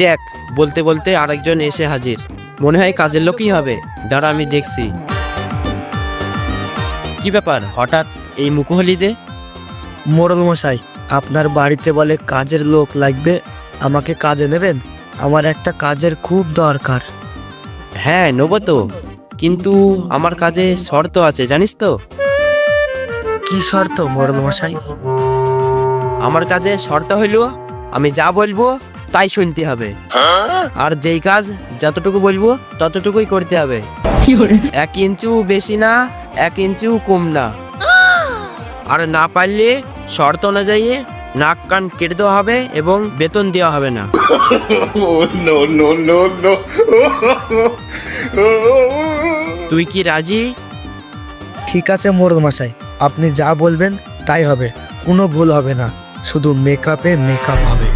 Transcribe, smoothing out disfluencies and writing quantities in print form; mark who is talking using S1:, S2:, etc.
S1: দেখ, বলতে বলতে আরেকজন এসে হাজির। মনে হয় কাজের লোকই হবে। দাঁড়া, আমি দেখছি। কি ব্যাপার, হঠাৎ এই মুখোহলি যে?
S2: মোড়ল মশাই, আপনার বাড়িতে বলে কাজের লোক লাগবে, আমাকে কাজে নেবেন? আমার একটা কাজের খুব দরকার।
S1: হ্যাঁ, নেবো তো, কিন্তু আমার কাজে শর্ত আছে, জানিস তো?
S2: কি শর্ত মোড়ল মশাই?
S1: আমার কাজে শর্ত হইলো আমি যা বলবো তাই শুনতে হবে, আর যেই কাজ যতটুকু বলবো ততটুকুই করতে হবে। 1 ইঞ্চিও বেশি না, 1 ইঞ্চিও কম না। আর না পারলে শর্ত অনুযায়ী নাক কান কেটে দেওয়া হবে এবং বেতন দেওয়া হবে না।
S3: no, no, no, no.
S1: তুই কি রাজি?
S2: ঠিক আছে মোড়ল মশাই, আপনি যা বলবেন তাই হবে, কোনো ভুল হবে না, শুধু মেকআপে মেকআপ হবে।